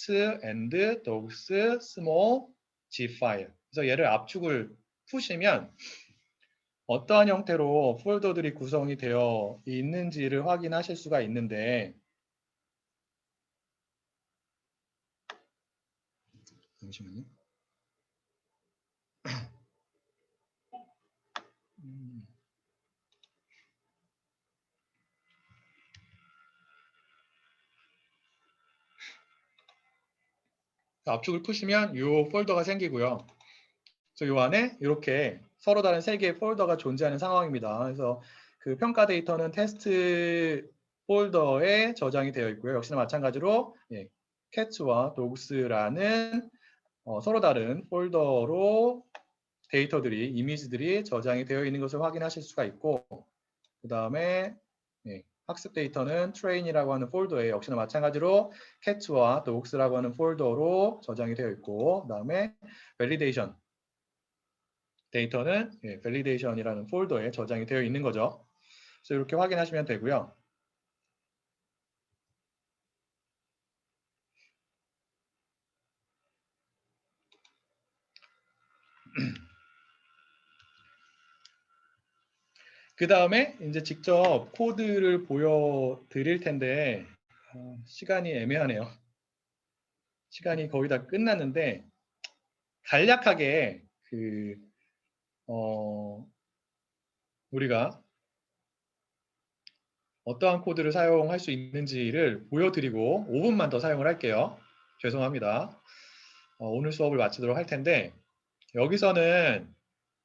and dogs small zip 파일. 그래서 얘를 압축을 푸시면 어떠한 형태로 폴더들이 구성이 되어 있는지를 확인하실 수가 있는데 잠시만요. 압축을 푸시면 이 폴더가 생기고요. 그래서 이 안에 이렇게 서로 다른 세 개의 폴더가 존재하는 상황입니다. 그래서 평가 데이터는 테스트 폴더에 저장이 되어 있고요. 역시나 마찬가지로 cat와 dogs라는 서로 다른 폴더로 데이터들이, 이미지들이 저장이 되어 있는 것을 확인하실 수가 있고 그 다음에 학습 데이터는 train이라고 하는 폴더에 역시나 마찬가지로 cat와 dogs라고 하는 폴더로 저장이 되어 있고 그 다음에 validation 데이터는 validation이라는 폴더에 저장이 되어 있는 거죠. 그래서 이렇게 확인하시면 되고요. 그 다음에 이제 직접 코드를 보여드릴 텐데 시간이 애매하네요. 시간이 거의 다 끝났는데 간략하게 우리가 어떠한 코드를 사용할 수 있는지를 보여드리고 5분만 더 사용을 할게요. 죄송합니다. 오늘 수업을 마치도록 할 텐데 여기서는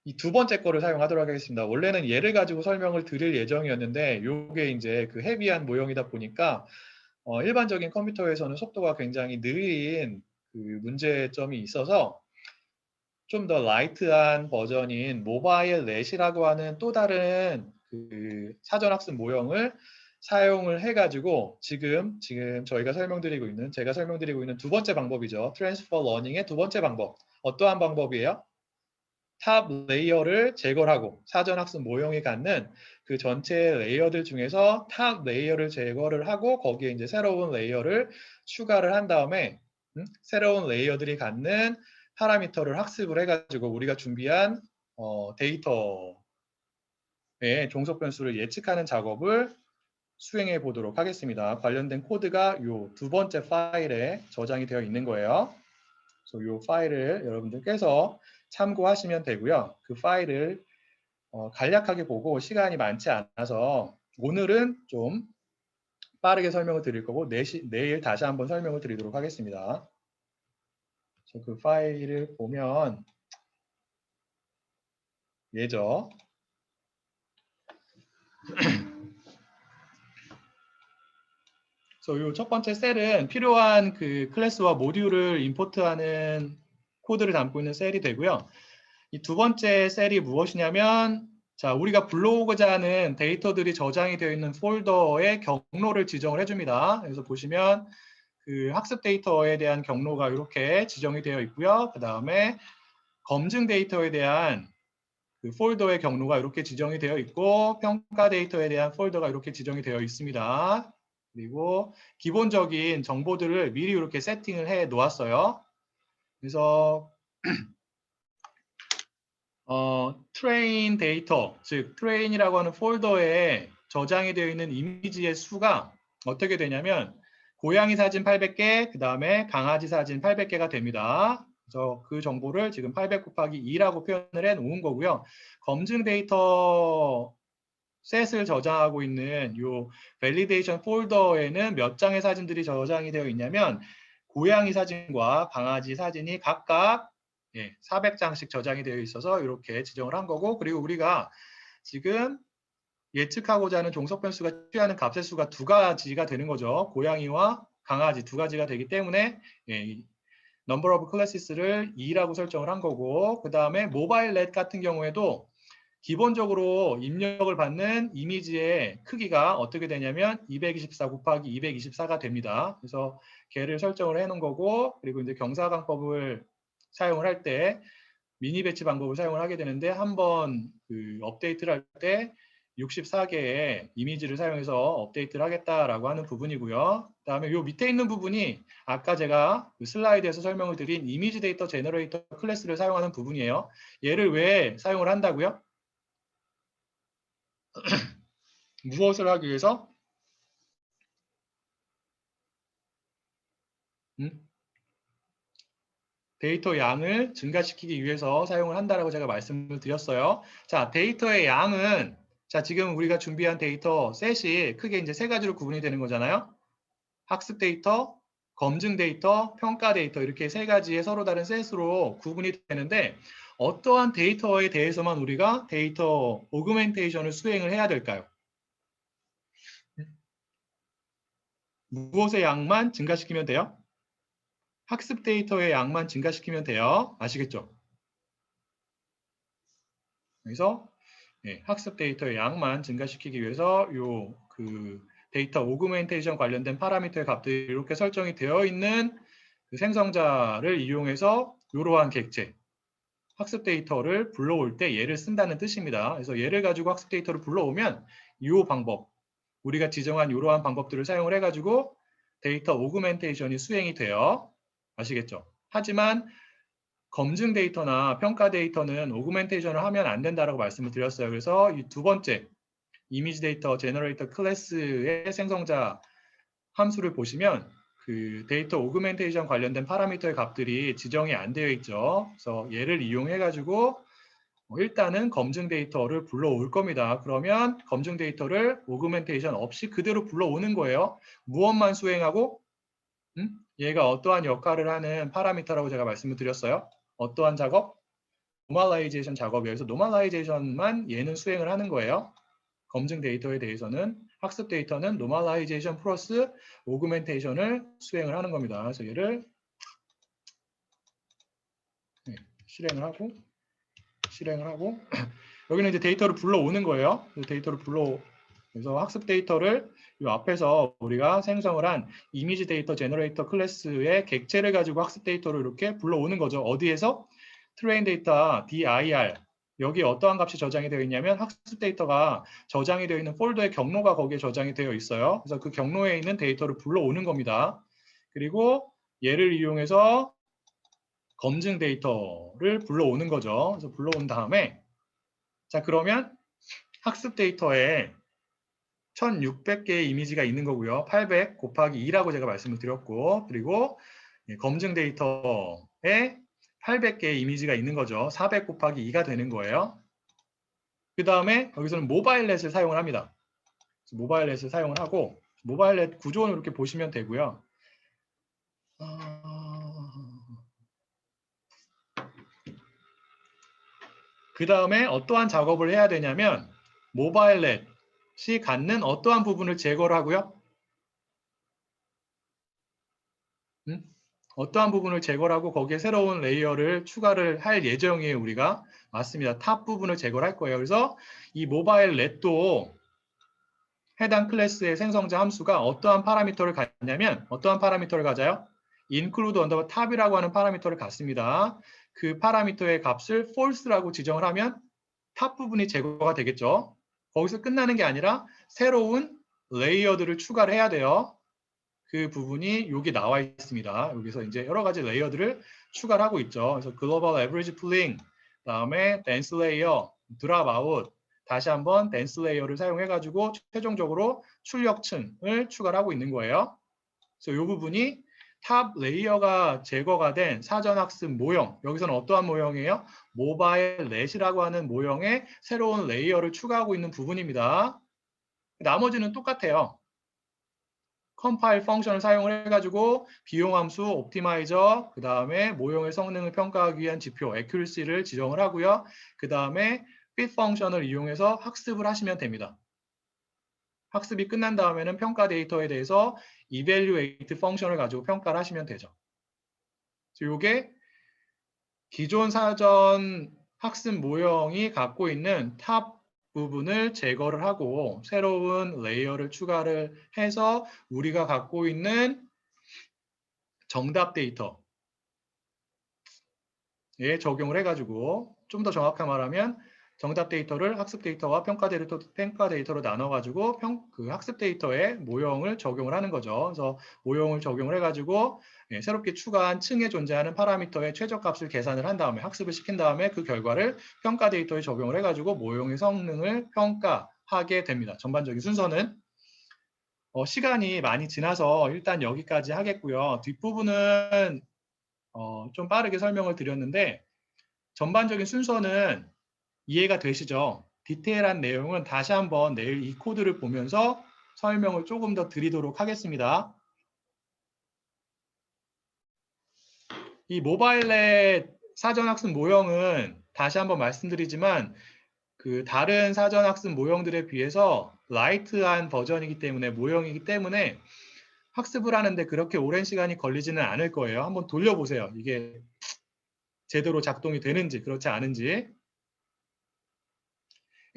이 두 번째 거를 사용하도록 하겠습니다. 원래는 얘를 가지고 설명을 드릴 예정이었는데 이게 이제 그 헤비한 모형이다 보니까 일반적인 컴퓨터에서는 속도가 굉장히 느린 그 문제점이 있어서 좀 더 라이트한 버전인 모바일 넷이라고 하는 또 다른 그 사전학습 모형을 사용을 해가지고 지금 제가 설명드리고 있는 두 번째 방법이죠. 트랜스퍼 러닝의 두 번째 방법. 어떠한 방법이에요? 탑 레이어를 제거를 하고 사전학습 모형이 갖는 그 전체 레이어들 중에서 탑 레이어를 제거를 하고 거기에 이제 새로운 레이어를 추가를 한 다음에 새로운 레이어들이 갖는 파라미터를 학습을 해가지고 우리가 준비한 데이터의 종속 변수를 예측하는 작업을 수행해 보도록 하겠습니다. 관련된 코드가 이 두 번째 파일에 저장이 되어 있는 거예요. 그래서 이 파일을 여러분들께서 참고하시면 되고요. 그 파일을 간략하게 보고 시간이 많지 않아서 오늘은 좀 빠르게 설명을 드릴 거고 내일 다시 한번 설명을 드리도록 하겠습니다. 그 파일을 보면 얘죠. 그래서 이 첫 번째 셀은 필요한 그 클래스와 모듈을 임포트하는 코드를 담고 있는 셀이 되고요. 이 두 번째 셀이 무엇이냐면 자, 우리가 불러오고자 하는 데이터들이 저장이 되어 있는 폴더의 경로를 지정을 해줍니다. 그래서 보시면 그 학습 데이터에 대한 경로가 이렇게 지정이 되어 있고요. 그 다음에 검증 데이터에 대한 그 폴더의 경로가 이렇게 지정이 되어 있고 평가 데이터에 대한 폴더가 이렇게 지정이 되어 있습니다. 그리고 기본적인 정보들을 미리 이렇게 세팅을 해 놓았어요. 그래서 트레인 데이터, 즉 트레인이라고 하는 폴더에 저장이 되어 있는 이미지의 수가 어떻게 되냐면 고양이 사진 800개, 그 다음에 강아지 사진 800개가 됩니다. 그래서 그 정보를 지금 800 곱하기 2라고 표현을 해 놓은 거고요. 검증 데이터 셋을 저장하고 있는 이 밸리데이션 폴더에는 몇 장의 사진들이 저장이 되어 있냐면 고양이 사진과 강아지 사진이 각각 400장씩 저장이 되어 있어서 이렇게 지정을 한 거고, 그리고 우리가 지금 예측하고자 하는 종속 변수가 취하는 값의 수가 두 가지가 되는 거죠. 고양이와 강아지 두 가지가 되기 때문에 number of classes를 2라고 설정을 한 거고, 그 다음에 모바일 넷 같은 경우에도 기본적으로 입력을 받는 이미지의 크기가 어떻게 되냐면 224 곱하기 224가 됩니다. 그래서 걔를 설정을 해 놓은 거고, 그리고 이제 경사광법을 사용을 할 때 미니 배치 방법을 사용을 하게 되는데 한번 그 업데이트를 할 때 64개의 이미지를 사용해서 업데이트를 하겠다라고 하는 부분이고요. 그다음에 요 밑에 있는 부분이 아까 제가 그 슬라이드에서 설명을 드린 이미지 데이터 제너레이터 클래스를 사용하는 부분이에요. 얘를 왜 사용을 한다고요? 무엇을 하기 위해서? 데이터 양을 증가시키기 위해서 사용을 한다라고 제가 말씀을 드렸어요. 자, 데이터의 양은 자, 지금 우리가 준비한 데이터 셋이 크게 이제 세 가지로 구분이 되는 거잖아요. 학습 데이터, 검증 데이터, 평가 데이터 이렇게 세 가지의 서로 다른 셋으로 구분이 되는데 어떠한 데이터에 대해서만 우리가 데이터 오그멘테이션을 수행을 해야 될까요? 무엇의 양만 증가시키면 돼요? 학습 데이터의 양만 증가시키면 돼요. 아시겠죠? 그래서 학습 데이터의 양만 증가시키기 위해서 그 데이터 오그멘테이션 관련된 파라미터의 값들이 이렇게 설정이 되어 있는 그 생성자를 이용해서 이러한 객체 학습 데이터를 불러올 때 얘를 쓴다는 뜻입니다. 그래서 얘를 가지고 학습 데이터를 불러오면 이 방법, 우리가 지정한 이러한 방법들을 사용을 해가지고 데이터 오그멘테이션이 수행이 돼요. 아시겠죠? 하지만 검증 데이터나 평가 데이터는 오그멘테이션을 하면 안 된다라고 말씀을 드렸어요. 그래서 이 두 번째 이미지 데이터 제너레이터 클래스의 생성자 함수를 보시면 그 데이터 오그멘테이션 관련된 파라미터의 값들이 지정이 안 되어 있죠. 그래서 얘를 이용해 가지고 일단은 검증 데이터를 불러올 겁니다. 그러면 검증 데이터를 오그멘테이션 없이 그대로 불러오는 거예요. 무엇만 수행하고 얘가 어떠한 역할을 하는 파라미터라고 제가 말씀을 드렸어요. 어떠한 작업? 노멀라이제이션 작업에 의해서 노멀라이제이션만 얘는 수행을 하는 거예요. 검증 데이터에 대해서는 학습 데이터는 노멀라이제이션 플러스 오그멘테이션을 수행을 하는 겁니다. 그래서 얘를 실행을 하고 여기는 이제 데이터를 불러오는 거예요. 데이터를 그래서 학습 데이터를 이 앞에서 우리가 생성을 한 이미지 데이터 제너레이터 클래스의 객체를 가지고 학습 데이터를 이렇게 불러오는 거죠. 어디에서? 트레인 데이터 dir 여기 어떠한 값이 저장이 되어 있냐면 학습 데이터가 저장이 되어 있는 폴더의 경로가 거기에 저장이 되어 있어요. 그래서 그 경로에 있는 데이터를 불러오는 겁니다. 그리고 얘를 이용해서 검증 데이터를 불러오는 거죠. 그래서 불러온 다음에 자 그러면 학습 데이터에 1600개의 이미지가 있는 거고요. 800 곱하기 2라고 제가 말씀을 드렸고 그리고 검증 데이터에 800개의 이미지가 있는 거죠. 400 곱하기 2가 되는 거예요. 그 다음에 여기서는 모바일넷을 사용을 합니다. 모바일넷을 사용을 하고 모바일넷 구조는 이렇게 보시면 되고요. 그 다음에 어떠한 작업을 해야 되냐면 모바일넷이 갖는 어떠한 부분을 제거를 하고요. 어떠한 부분을 제거를 하고 거기에 새로운 레이어를 추가를 할 예정이에요. 우리가 맞습니다. 탑 부분을 제거를 할 거예요. 그래서 이 모바일넷도 해당 클래스의 생성자 함수가 어떠한 파라미터를 갖냐면 어떠한 파라미터를 가져요? include underbar 탑이라고 하는 파라미터를 갖습니다. 그 파라미터의 값을 false라고 지정을 하면 탑 부분이 제거가 되겠죠. 거기서 끝나는 게 아니라 새로운 레이어들을 추가를 해야 돼요. 그 부분이 여기 나와 있습니다. 여기서 이제 여러 가지 레이어들을 추가를 하고 있죠. 그래서 글로벌 에버리지 풀링, 그다음에 댄스 레이어, 드랍 아웃, 다시 한번 댄스 레이어를 사용해 가지고 최종적으로 출력층을 추가를 하고 있는 거예요. 그래서 이 부분이 탑 레이어가 제거가 된 사전학습 모형, 여기서는 어떠한 모형이에요? 모바일 넷이라고 하는 모형에 새로운 레이어를 추가하고 있는 부분입니다. 나머지는 똑같아요. 컴파일 펑션을 사용을 해가지고 비용함수, 옵티마이저, 그 다음에 모형의 성능을 평가하기 위한 지표, accuracy를 지정을 하고요. 그 다음에 fit 펑션을 이용해서 학습을 하시면 됩니다. 학습이 끝난 다음에는 평가 데이터에 대해서 evaluate 펑션을 가지고 평가를 하시면 되죠. 이게 기존 사전 학습 모형이 갖고 있는 탑 부분을 제거를 하고 새로운 레이어를 추가를 해서 우리가 갖고 있는 정답 데이터에 적용을 해가지고 좀 더 정확하게 말하면 정답 데이터를 학습 데이터와 평가 데이터로 나눠가지고 그 학습 데이터에 모형을 적용을 하는 거죠. 그래서 모형을 적용을 해가지고 새롭게 추가한 층에 존재하는 파라미터의 최저값을 계산을 한 다음에 학습을 시킨 다음에 그 결과를 평가 데이터에 적용을 해가지고 모형의 성능을 평가하게 됩니다. 전반적인 순서는 시간이 많이 지나서 일단 여기까지 하겠고요. 뒷부분은 좀 빠르게 설명을 드렸는데 전반적인 순서는 이해가 되시죠? 디테일한 내용은 다시 한번 내일 이 코드를 보면서 설명을 조금 더 드리도록 하겠습니다. 이 모바일넷 사전학습 모형은 다시 한번 말씀드리지만 그 다른 사전학습 모형들에 비해서 라이트한 버전이기 때문에 모형이기 때문에 학습을 하는데 그렇게 오랜 시간이 걸리지는 않을 거예요. 한번 돌려보세요. 이게 제대로 작동이 되는지 그렇지 않은지.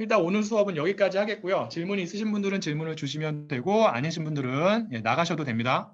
일단 오늘 수업은 여기까지 하겠고요. 질문이 있으신 분들은 질문을 주시면 되고 아니신 분들은 나가셔도 됩니다.